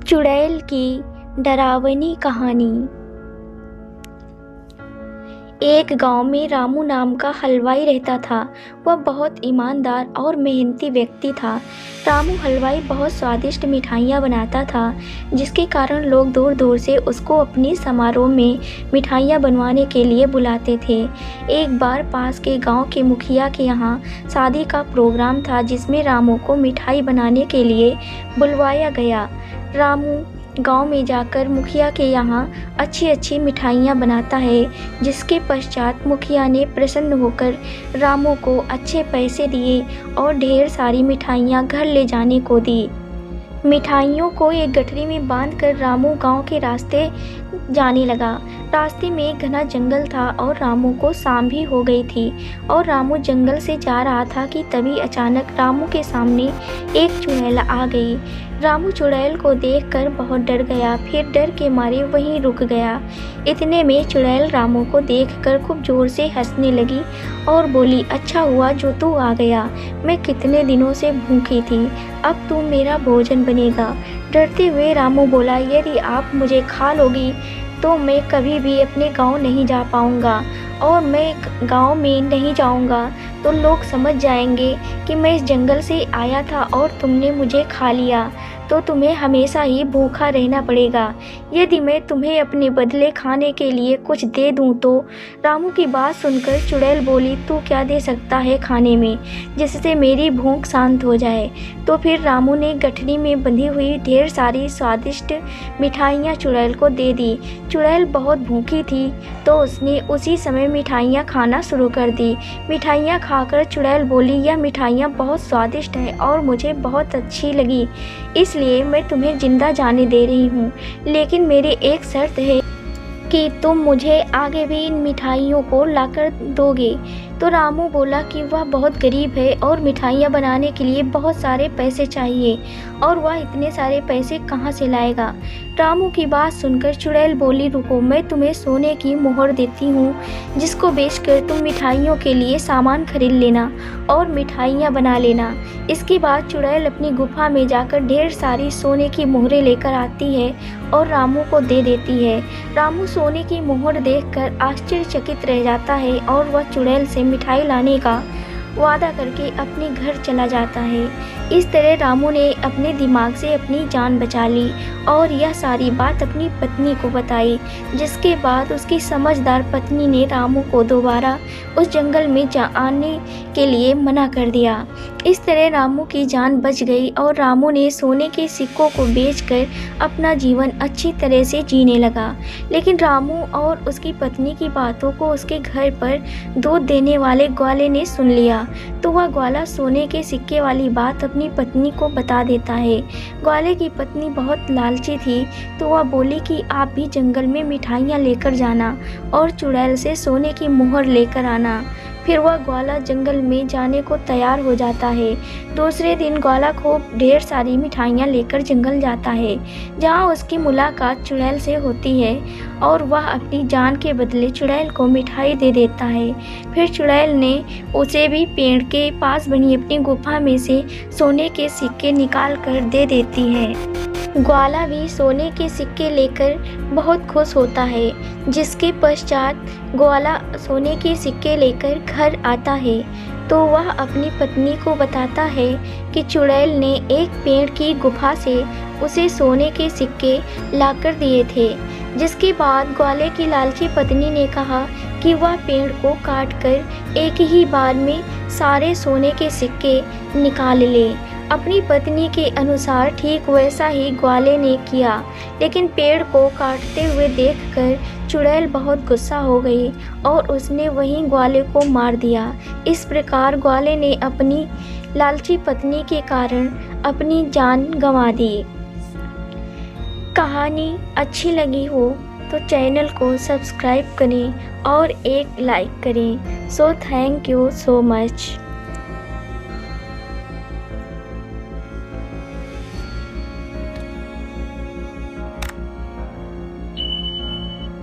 चुड़ैल की डरावनी कहानी। एक गांव में रामू नाम का हलवाई रहता था। वह बहुत ईमानदार और मेहनती व्यक्ति था। रामू हलवाई बहुत स्वादिष्ट मिठाइयाँ बनाता था, जिसके कारण लोग दूर दूर से उसको अपनी समारोह में मिठाइयाँ बनवाने के लिए बुलाते थे। एक बार पास के गांव के मुखिया के यहाँ शादी का प्रोग्राम था, जिसमें रामू को मिठाई बनाने के लिए बुलवाया गया। रामू गांव में जाकर मुखिया के यहाँ अच्छी अच्छी मिठाइयाँ बनाता है, जिसके पश्चात मुखिया ने प्रसन्न होकर रामू को अच्छे पैसे दिए और ढेर सारी मिठाइयाँ घर ले जाने को दी। मिठाइयों को एक गठरी में बांधकर रामू गांव के रास्ते जाने लगा। रास्ते में एक घना जंगल था और रामू को शाम भी हो गई थी और रामू जंगल से जा रहा था कि तभी अचानक रामू के सामने एक चुड़ैल आ गई। रामू चुड़ैल को देखकर बहुत डर गया, फिर डर के मारे वहीं रुक गया। इतने में चुड़ैल रामू को देखकर खूब जोर से हंसने लगी और बोली, अच्छा हुआ जो तू आ गया, मैं कितने दिनों से भूखी थी, अब तू मेरा भोजन बनेगा। डरते हुए रामू बोला, यदि आप मुझे खा लोगी तो मैं कभी भी अपने गांव नहीं जा पाऊंगा और मैं गांव में नहीं जाऊंगा तो लोग समझ जाएंगे कि मैं इस जंगल से आया था और तुमने मुझे खा लिया, तो तुम्हें हमेशा ही भूखा रहना पड़ेगा। यदि मैं तुम्हें अपने बदले खाने के लिए कुछ दे दूं तो। रामू की बात सुनकर चुड़ैल बोली, तू क्या दे सकता है खाने में जिससे मेरी भूख शांत हो जाए। तो फिर रामू ने गठरी में बंधी हुई ढेर सारी स्वादिष्ट मिठाइयाँ चुड़ैल को दे दी। चुड़ैल बहुत भूखी थी तो उसने उसी समय मिठाइयाँ खाना शुरू कर दी। मिठाइयाँ खाकर चुड़ैल बोली, यह मिठाइयाँ बहुत स्वादिष्ट हैं और मुझे बहुत अच्छी लगी, इसलिए मैं तुम्हें जिंदा जाने दे रही हूँ, लेकिन मेरी एक शर्त है कि तुम मुझे आगे भी इन मिठाइयों को लाकर दोगे। तो रामू बोला कि वह बहुत गरीब है और मिठाइयाँ बनाने के लिए बहुत सारे पैसे चाहिए और वह इतने सारे पैसे कहाँ से लाएगा। रामू की बात सुनकर चुड़ैल बोली, रुको, मैं तुम्हें सोने की मोहर देती हूँ, जिसको बेचकर तुम मिठाइयों के लिए सामान खरीद लेना और मिठाइयाँ बना लेना। इसके बाद चुड़ैल अपनी गुफा में जाकर ढेर सारी सोने की मोहरें लेकर आती है और रामू को दे देती है। रामू सोने की मोहर देखकर आश्चर्यचकित रह जाता है और वह चुड़ैल से मिठाई लाने का वादा करके अपने घर चला जाता है। इस तरह रामू ने अपने दिमाग से अपनी जान बचा ली और यह सारी बात अपनी पत्नी को बताई, जिसके बाद उसकी समझदार पत्नी ने रामू को दोबारा उस जंगल में आने के लिए मना कर दिया। इस तरह रामू की जान बच गई और रामू ने सोने के सिक्कों को बेचकर अपना जीवन अच्छी तरह से जीने लगा। लेकिन रामू और उसकी पत्नी की बातों को उसके घर पर दूध देने वाले ग्वाले ने सुन लिया, तो वह ग्वाला सोने के सिक्के वाली बात अपनी पत्नी को बता देता है। ग्वाले की पत्नी बहुत लालची थी, तो वह बोली कि आप भी जंगल में मिठाइयाँ लेकर जाना और चुड़ैल से सोने की मोहर लेकर आना। फिर वह ग्वाला जंगल में जाने को तैयार हो जाता है। दूसरे दिन ग्वाला खूब ढेर सारी मिठाइयाँ लेकर जंगल जाता है, जहाँ उसकी मुलाकात चुड़ैल से होती है और वह अपनी जान के बदले चुड़ैल को मिठाई दे देता है। फिर चुड़ैल ने उसे भी पेड़ के पास बनी अपनी गुफा में से सोने के सिक्के निकाल कर दे देती है। ग्वाला भी सोने के सिक्के लेकर बहुत खुश होता है, जिसके पश्चात ग्वाला सोने के सिक्के लेकर घर आता है तो वह अपनी पत्नी को बताता है कि चुड़ैल ने एक पेड़ की गुफा से उसे सोने के सिक्के लाकर दिए थे। जिसके बाद ग्वाले की लालची पत्नी ने कहा कि वह पेड़ को काटकर एक ही बार में सारे सोने के सिक्के निकाल ले। अपनी पत्नी के अनुसार ठीक वैसा ही ग्वाले ने किया, लेकिन पेड़ को काटते हुए देखकर चुड़ैल बहुत गुस्सा हो गई और उसने वहीं ग्वाले को मार दिया। इस प्रकार ग्वाले ने अपनी लालची पत्नी के कारण अपनी जान गंवा दी। कहानी अच्छी लगी हो तो चैनल को सब्सक्राइब करें और एक लाइक करें। So thank you so much.